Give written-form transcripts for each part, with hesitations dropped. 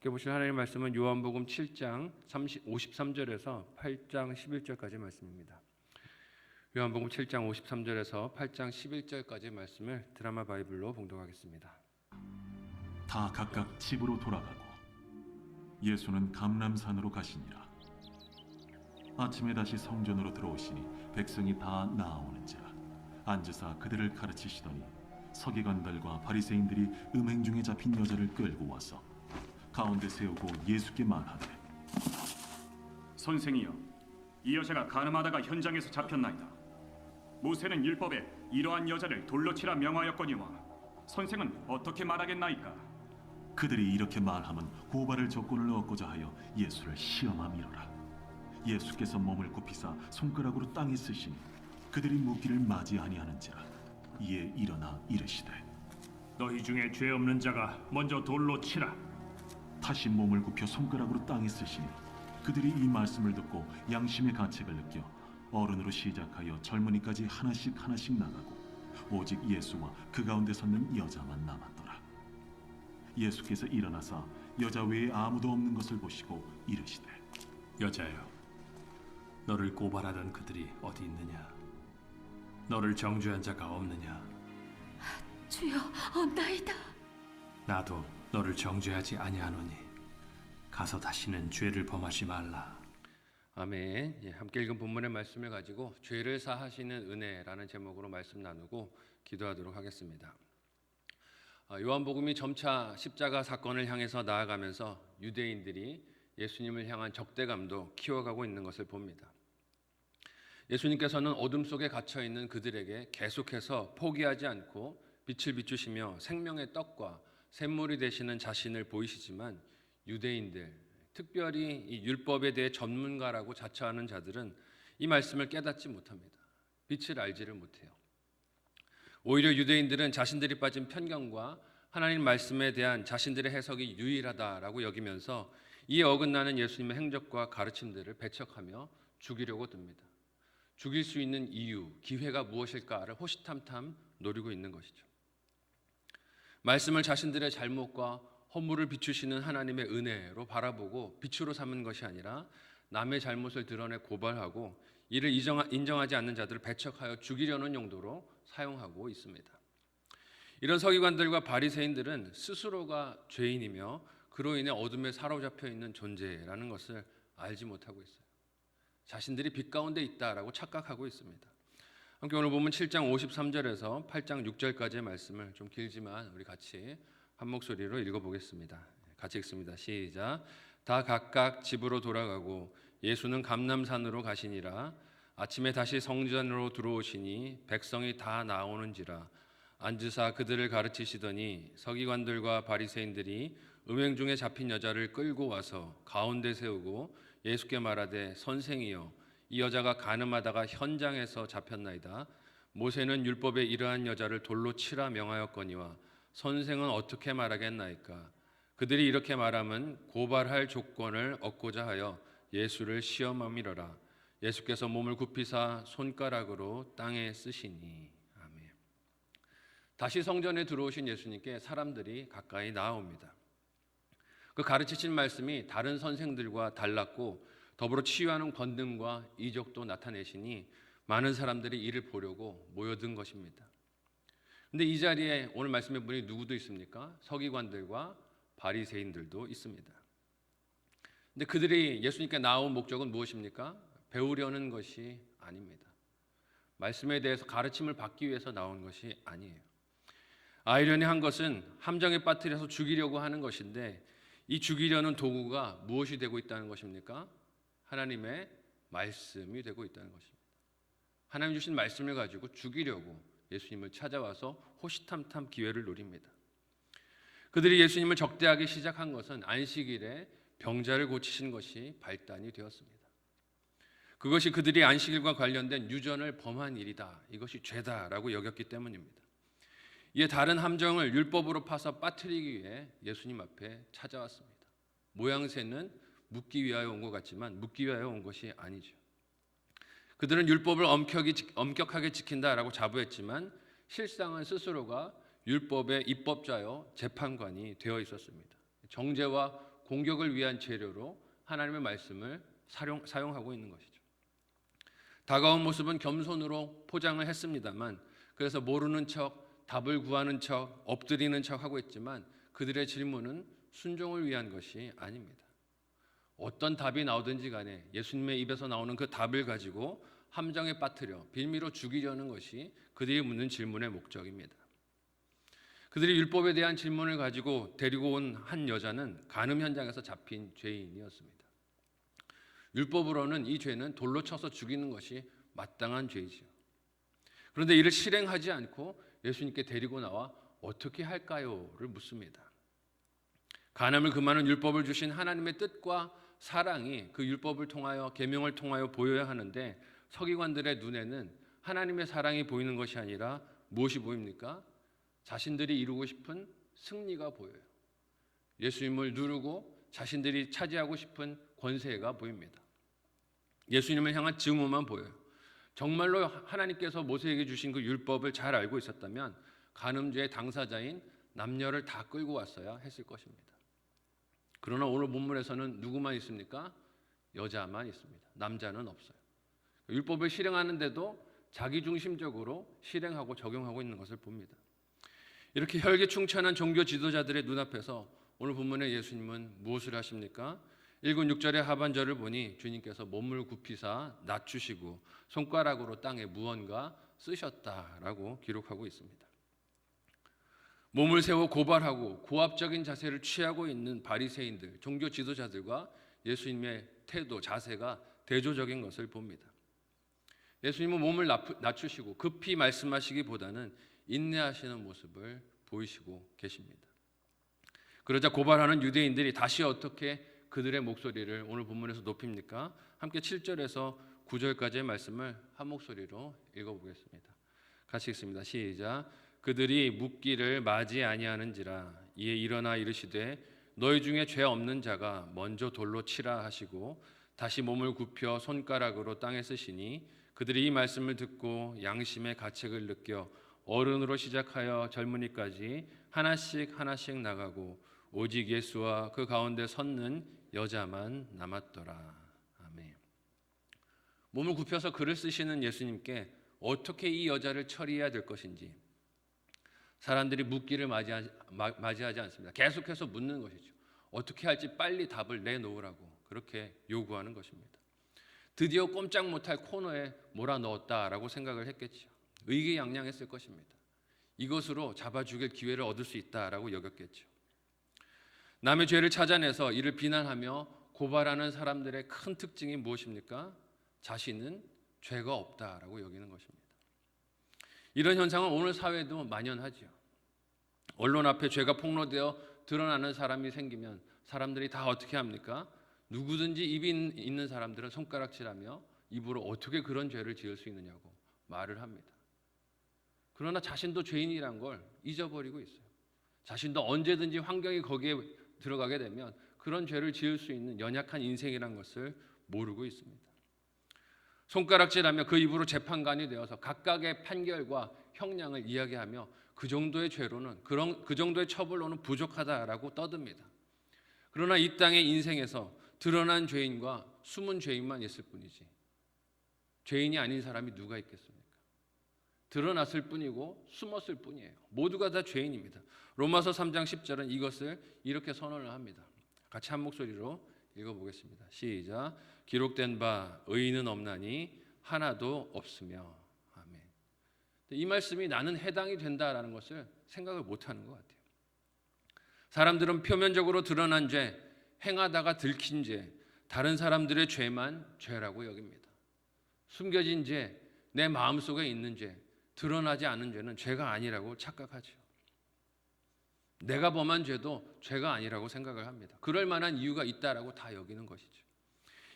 함께 보실 하나님의 말씀은 요한복음 7장 53절에서 8장 11절까지 말씀입니다. 요한복음 7장 53절에서 8장 11절까지 말씀을 드라마 바이블로 봉독하겠습니다. 다 각각 집으로 돌아가고 예수는 감람산으로 가시니라. 아침에 다시 성전으로 들어오시니 백성이 다 나아오는지라. 앉으사 그들을 가르치시더니 서기관들과 바리새인들이 음행 중에 잡힌 여자를 끌고 와서 가운데 세우고 예수께 말하되, 선생이여, 이 여자가 간음하다가 현장에서 잡혔나이다. 모세는 율법에 이러한 여자를 돌로 치라 명하였거니와 선생은 어떻게 말하겠나이까? 그들이 이렇게 말하면 고발을 조건을 얻고자 하여 예수를 시험함이로라. 예수께서 몸을 굽히사 손가락으로 땅에 쓰시니 그들이 묻기를 맞이 아니하는지라. 이에 일어나 이르시되, 너희 중에 죄 없는 자가 먼저 돌로 치라. 다시 몸을 굽혀 손가락으로 땅에 쓰시니 그들이 이 말씀을 듣고 양심의 가책을 느껴 어른으로 시작하여 젊은이까지 하나씩 나가고 오직 예수와 그 가운데 섰는 여자만 남았더라. 예수께서 일어나사 여자 외에 아무도 없는 것을 보시고 이르시되, 여자여, 너를 고발하던 그들이 어디 있느냐? 너를 정죄한 자가 없느냐? 주여, 없나이다. 나도 너를 정죄하지 아니하노니 가서 다시는 죄를 범하지 말라. 아멘. 함께 읽은 본문의 말씀을 가지고 죄를 사하시는 은혜라는 제목으로 말씀 나누고 기도하도록 하겠습니다. 요한복음이 점차 십자가 사건을 향해서 나아가면서 유대인들이 예수님을 향한 적대감도 키워가고 있는 것을 봅니다. 예수님께서는 어둠 속에 갇혀 있는 그들에게 계속해서 포기하지 않고 빛을 비추시며 생명의 떡과 샘물이 되시는 자신을 보이시지만 유대인들, 특별히 이 율법에 대해 전문가라고 자처하는 자들은 이 말씀을 깨닫지 못합니다. 빛을 알지를 못해요. 오히려 유대인들은 자신들이 빠진 편견과 하나님 말씀에 대한 자신들의 해석이 유일하다라고 여기면서 이에 어긋나는 예수님의 행적과 가르침들을 배척하며 죽이려고 듭니다. 죽일 수 있는 이유, 기회가 무엇일까를 호시탐탐 노리고 있는 것이죠. 말씀을 자신들의 잘못과 허물을 비추시는 하나님의 은혜로 바라보고 빛으로 삼은 것이 아니라 남의 잘못을 드러내 고발하고 이를 인정하지 않는 자들을 배척하여 죽이려는 용도로 사용하고 있습니다. 이런 서기관들과 바리새인들은 스스로가 죄인이며 그로 인해 어둠에 사로잡혀 있는 존재라는 것을 알지 못하고 있어요. 자신들이 빛 가운데 있다라고 착각하고 있습니다. 함께 오늘 보면 7장 53절에서 8장 6절까지의 말씀을 좀 길지만 우리 같이 한 목소리로 읽어보겠습니다. 같이 읽습니다. 시작. 다 각각 집으로 돌아가고 예수는 감람산으로 가시니라. 아침에 다시 성전으로 들어오시니 백성이 다 나오는지라. 앉으사 그들을 가르치시더니 서기관들과 바리새인들이 음행 중에 잡힌 여자를 끌고 와서 가운데 세우고 예수께 말하되, 선생이여, 이 여자가 간음하다가 현장에서 잡혔나이다. 모세는 율법에 이러한 여자를 돌로 치라 명하였거니와 선생은 어떻게 말하겠나이까? 그들이 이렇게 말하면 고발할 조건을 얻고자 하여 예수를 시험함이로라. 예수께서 몸을 굽히사 손가락으로 땅에 쓰시니. 아멘. 다시 성전에 들어오신 예수님께 사람들이 가까이 나아옵니다. 그 가르치신 말씀이 다른 선생들과 달랐고 더불어 치유하는 권능과 이적도 나타내시니 많은 사람들이 이를 보려고 모여든 것입니다. 그런데 이 자리에 오늘 말씀의 분이 누구도 있습니까? 서기관들과 바리새인들도 있습니다. 근데 그들이 예수님께 나온 목적은 무엇입니까? 배우려는 것이 아닙니다. 말씀에 대해서 가르침을 받기 위해서 나온 것이 아니에요. 아이러니한 것은 함정에 빠뜨려서 죽이려고 하는 것인데 이 죽이려는 도구가 무엇이 되고 있다는 것입니까? 하나님의 말씀이 되고 있다는 것입니다. 하나님 주신 말씀을 가지고 죽이려고 예수님을 찾아와서 호시탐탐 기회를 노립니다. 그들이 예수님을 적대하기 시작한 것은 안식일에 병자를 고치신 것이 발단이 되었습니다. 그것이 그들이 안식일과 관련된 유전을 범한 일이다, 이것이 죄다라고 여겼기 때문입니다. 이에 다른 함정을 율법으로 파서 빠뜨리기 위해 예수님 앞에 찾아왔습니다. 모양새는 묻기 위하여 온 것 같지만 묻기 위하여 온 것이 아니죠. 그들은 율법을 엄격하게 지킨다라고 자부했지만 실상은 스스로가 율법의 입법자요 재판관이 되어 있었습니다. 정죄와 공격을 위한 재료로 하나님의 말씀을 사용하고 있는 것이죠. 다가온 모습은 겸손으로 포장을 했습니다만, 그래서 모르는 척, 답을 구하는 척, 엎드리는 척 하고 있지만 그들의 질문은 순종을 위한 것이 아닙니다. 어떤 답이 나오든지 간에 예수님의 입에서 나오는 그 답을 가지고 함정에 빠뜨려 빌미로 죽이려는 것이 그들이 묻는 질문의 목적입니다. 그들이 율법에 대한 질문을 가지고 데리고 온 한 여자는 간음 현장에서 잡힌 죄인이었습니다. 율법으로는 이 죄는 돌로 쳐서 죽이는 것이 마땅한 죄이지요. 그런데 이를 실행하지 않고 예수님께 데리고 나와 어떻게 할까요?를 묻습니다. 간음을 금하는 율법을 주신 하나님의 뜻과 사랑이 그 율법을 통하여, 계명을 통하여 보여야 하는데, 서기관들의 눈에는 하나님의 사랑이 보이는 것이 아니라 무엇이 보입니까? 자신들이 이루고 싶은 승리가 보여요. 예수님을 누르고 자신들이 차지하고 싶은 권세가 보입니다. 예수님을 향한 증오만 보여요. 정말로 하나님께서 모세에게 주신 그 율법을 잘 알고 있었다면 간음죄의 당사자인 남녀를 다 끌고 왔어야 했을 것입니다. 그러나 오늘 본문에서는 누구만 있습니까? 여자만 있습니다. 남자는 없어요. 율법을 실행하는데도 자기중심적으로 실행하고 적용하고 있는 것을 봅니다. 이렇게 혈기충천한 종교 지도자들의 눈앞에서 오늘 본문의 예수님은 무엇을 하십니까? 1군 6절의 하반절을 보니 주님께서 몸을 굽히사 낮추시고 손가락으로 땅에 무언가 쓰셨다라고 기록하고 있습니다. 몸을 세워 고발하고 고압적인 자세를 취하고 있는 바리새인들, 종교 지도자들과 예수님의 태도, 자세가 대조적인 것을 봅니다. 예수님은 몸을 낮추시고 급히 말씀하시기보다는 인내하시는 모습을 보이시고 계십니다. 그러자 고발하는 유대인들이 다시 어떻게 그들의 목소리를 오늘 본문에서 높입니까? 함께 7절에서 9절까지의 말씀을 한 목소리로 읽어보겠습니다. 같이 읽습니다. 시작. 그들이 묻기를 맞이 아니하는지라 이에 일어나 이르시되 너희 중에 죄 없는 자가 먼저 돌로 치라 하시고 다시 몸을 굽혀 손가락으로 땅에 쓰시니 그들이 이 말씀을 듣고 양심의 가책을 느껴 어른으로 시작하여 젊은이까지 하나씩 하나씩 나가고 오직 예수와 그 가운데 섰는 여자만 남았더라. 아멘. 몸을 굽혀서 글을 쓰시는 예수님께 어떻게 이 여자를 처리해야 될 것인지 사람들이 묻기를 맞이하지 않습니다. 계속해서 묻는 것이죠. 어떻게 할지 빨리 답을 내놓으라고 그렇게 요구하는 것입니다. 드디어 꼼짝 못할 코너에 몰아넣었다라고 생각을 했겠죠. 의기양양했을 것입니다. 이것으로 잡아 죽일 기회를 얻을 수 있다라고 여겼겠죠. 남의 죄를 찾아내서 이를 비난하며 고발하는 사람들의 큰 특징이 무엇입니까? 자신은 죄가 없다라고 여기는 것입니다. 이런 현상은 오늘 사회도 만연하죠. 언론 앞에 죄가 폭로되어 드러나는 사람이 생기면 사람들이 다 어떻게 합니까? 누구든지 입이 있는 사람들은 손가락질하며 입으로 어떻게 그런 죄를 지을 수 있느냐고 말을 합니다. 그러나 자신도 죄인이란 걸 잊어버리고 있어요. 자신도 언제든지 환경이 거기에 들어가게 되면 그런 죄를 지을 수 있는 연약한 인생이란 것을 모르고 있습니다. 손가락질하며 그 입으로 재판관이 되어서 각각의 판결과 형량을 이야기하며 그 정도의 죄로는 그 정도의 처벌로는 부족하다라고 떠듭니다. 그러나 이 땅의 인생에서 드러난 죄인과 숨은 죄인만 있을 뿐이지 죄인이 아닌 사람이 누가 있겠습니까? 드러났을 뿐이고 숨었을 뿐이에요. 모두가 다 죄인입니다. 로마서 3장 10절은 이것을 이렇게 선언을 합니다. 같이 한 목소리로 읽어보겠습니다. 시작. 기록된 바 의인은 없나니 하나도 없으며. 아멘. 이 말씀이 나는 해당이 된다라는 것을 생각을 못하는 것 같아요. 사람들은 표면적으로 드러난 죄, 행하다가 들킨 죄, 다른 사람들의 죄만 죄라고 여깁니다. 숨겨진 죄, 내 마음속에 있는 죄, 드러나지 않은 죄는 죄가 아니라고 착각하죠. 내가 범한 죄도 죄가 아니라고 생각을 합니다. 그럴 만한 이유가 있다라고 다 여기는 것이죠.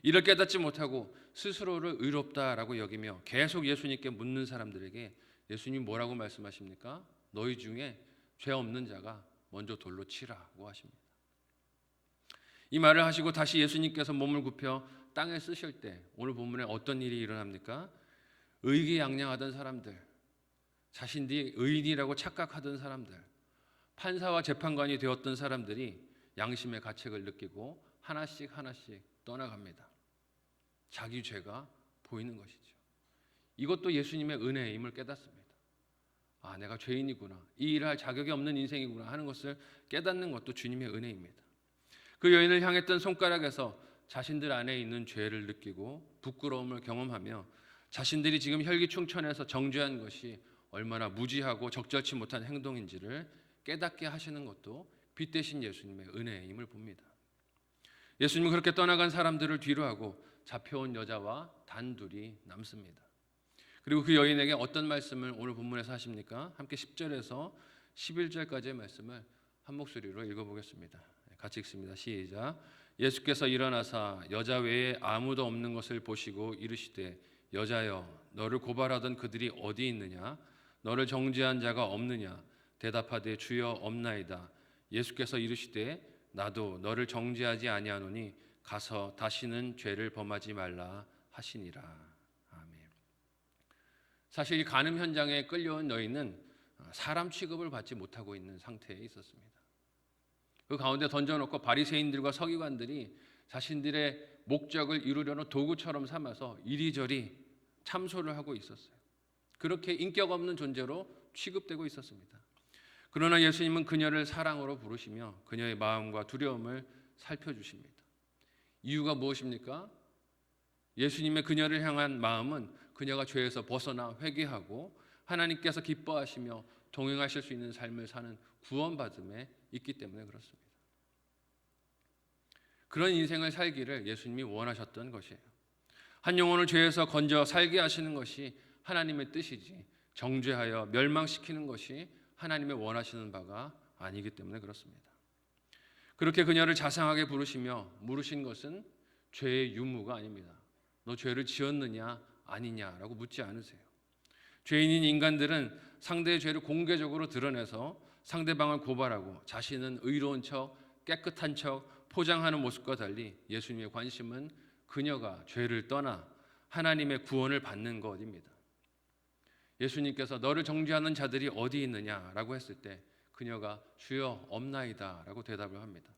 이를 깨닫지 못하고 스스로를 의롭다라고 여기며 계속 예수님께 묻는 사람들에게 예수님 뭐라고 말씀하십니까? 너희 중에 죄 없는 자가 먼저 돌로 치라고 하십니다. 이 말을 하시고 다시 예수님께서 몸을 굽혀 땅에 쓰실 때 오늘 본문에 어떤 일이 일어납니까? 의기양양하던 사람들, 자신들이 의인이라고 착각하던 사람들, 판사와 재판관이 되었던 사람들이 양심의 가책을 느끼고 하나씩 하나씩 떠나갑니다. 자기 죄가 보이는 것이죠. 이것도 예수님의 은혜임을 깨닫습니다. 아, 내가 죄인이구나. 이 일을 할 자격이 없는 인생이구나 하는 것을 깨닫는 것도 주님의 은혜입니다. 그 여인을 향했던 손가락에서 자신들 안에 있는 죄를 느끼고 부끄러움을 경험하며 자신들이 지금 혈기충천해서 정죄한 것이 얼마나 무지하고 적절치 못한 행동인지를 깨닫게 하시는 것도 빛 대신 예수님의 은혜임을 봅니다. 예수님은 그렇게 떠나간 사람들을 뒤로 하고 잡혀온 여자와 단둘이 남습니다. 그리고 그 여인에게 어떤 말씀을 오늘 본문에서 하십니까? 함께 10절에서 11절까지의 말씀을 한 목소리로 읽어보겠습니다. 같이 읽습니다. 시작. 예수께서 일어나사 여자 외에 아무도 없는 것을 보시고 이르시되 여자여 너를 고발하던 그들이 어디 있느냐? 너를 정죄한 자가 없느냐? 대답하되 주여 없나이다. 예수께서 이르시되 나도 너를 정죄하지 아니하노니 가서 다시는 죄를 범하지 말라 하시니라. 아멘. 사실 이 간음 현장에 끌려온 여인은 사람 취급을 받지 못하고 있는 상태에 있었습니다. 그 가운데 던져놓고 바리새인들과 서기관들이 자신들의 목적을 이루려는 도구처럼 삼아서 이리저리 참소를 하고 있었어요. 그렇게 인격 없는 존재로 취급되고 있었습니다. 그러나 예수님은 그녀를 사랑으로 부르시며 그녀의 마음과 두려움을 살펴주십니다. 이유가 무엇입니까? 예수님의 그녀를 향한 마음은 그녀가 죄에서 벗어나 회개하고 하나님께서 기뻐하시며 동행하실 수 있는 삶을 사는 구원받음에 있기 때문에 그렇습니다. 그런 인생을 살기를 예수님이 원하셨던 것이에요. 한 영혼을 죄에서 건져 살게 하시는 것이 하나님의 뜻이지 정죄하여 멸망시키는 것이 하나님의 원하시는 바가 아니기 때문에 그렇습니다. 그렇게 그녀를 자상하게 부르시며 물으신 것은 죄의 유무가 아닙니다. 너 죄를 지었느냐 아니냐라고 묻지 않으세요. 죄인인 인간들은 상대의 죄를 공개적으로 드러내서 상대방을 고발하고 자신은 의로운 척 깨끗한 척 포장하는 모습과 달리 예수님의 관심은 그녀가 죄를 떠나 하나님의 구원을 받는 것입니다. 예수님께서 너를 정죄하는 자들이 어디 있느냐라고 했을 때 그녀가 주여 없나이다라고 대답을 합니다.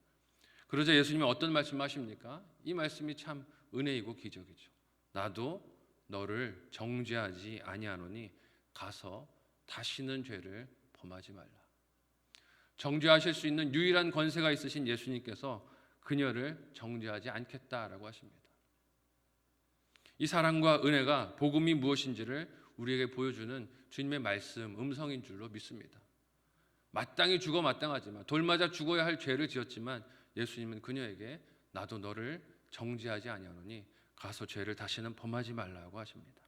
그러자 예수님이 어떤 말씀을 하십니까? 이 말씀이 참 은혜이고 기적이죠. 나도 너를 정죄하지 아니하노니 가서 다시는 죄를 범하지 말라. 정죄하실 수 있는 유일한 권세가 있으신 예수님께서 그녀를 정죄하지 않겠다라고 하십니다. 이 사랑과 은혜가 복음이 무엇인지를 우리에게 보여주는 주님의 말씀, 음성인 줄로 믿습니다. 마땅히 죽어 마땅하지만 돌맞아 죽어야 할 죄를 지었지만 예수님은 그녀에게 나도 너를 정죄하지 아니하노니 가서 죄를 다시는 범하지 말라고 하십니다.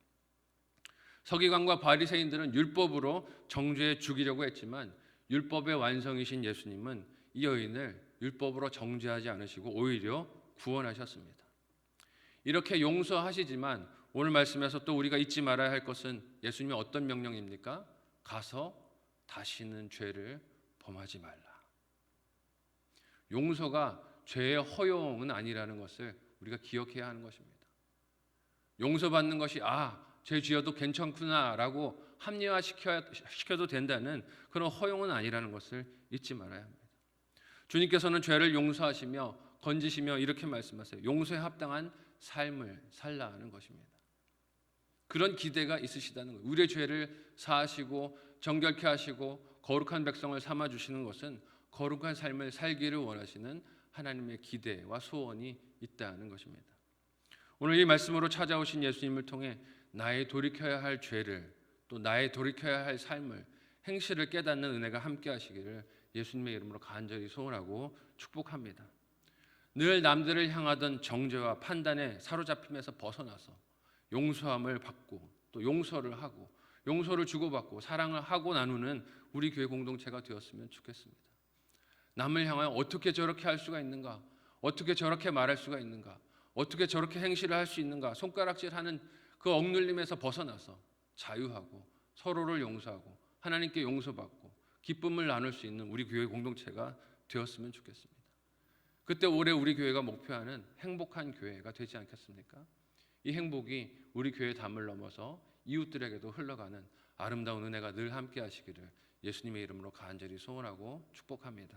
서기관과 바리새인들은 율법으로 정죄해 죽이려고 했지만 율법의 완성이신 예수님은 이 여인을 율법으로 정죄하지 않으시고 오히려 구원하셨습니다. 이렇게 용서하시지만 오늘 말씀에서 또 우리가 잊지 말아야 할 것은 예수님의 어떤 명령입니까? 가서 다시는 죄를 범하지 말라. 용서가 죄의 허용은 아니라는 것을 우리가 기억해야 하는 것입니다. 용서받는 것이 죄 지어도 괜찮구나라고 합리화시켜도 된다는 그런 허용은 아니라는 것을 잊지 말아야 합니다. 주님께서는 죄를 용서하시며 건지시며 이렇게 말씀하세요. 용서에 합당한 삶을 살라는 것입니다. 그런 기대가 있으시다는 거예요. 우리의 죄를 사하시고 정결케 하시고 거룩한 백성을 삼아주시는 것은 거룩한 삶을 살기를 원하시는 하나님의 기대와 소원이 있다는 것입니다. 오늘 이 말씀으로 찾아오신 예수님을 통해 나의 돌이켜야 할 죄를 또 나의 돌이켜야 할 삶을 행실을 깨닫는 은혜가 함께 하시기를 예수님의 이름으로 간절히 소원하고 축복합니다. 늘 남들을 향하던 정죄와 판단에 사로잡힘에서 벗어나서 용서함을 받고 또 용서를 하고 용서를 주고받고 사랑을 하고 나누는 우리 교회 공동체가 되었으면 좋겠습니다. 남을 향하여 어떻게 저렇게 할 수가 있는가? 어떻게 저렇게 말할 수가 있는가? 어떻게 저렇게 행실을 할 수 있는가? 손가락질하는 그 억눌림에서 벗어나서 자유하고 서로를 용서하고 하나님께 용서받고 기쁨을 나눌 수 있는 우리 교회 공동체가 되었으면 좋겠습니다. 그때 올해 우리 교회가 목표하는 행복한 교회가 되지 않겠습니까? 이 행복이 우리 교회 담을 넘어서 이웃들에게도 흘러가는 아름다운 은혜가 늘 함께 하시기를 예수님의 이름으로 간절히 소원하고 축복합니다.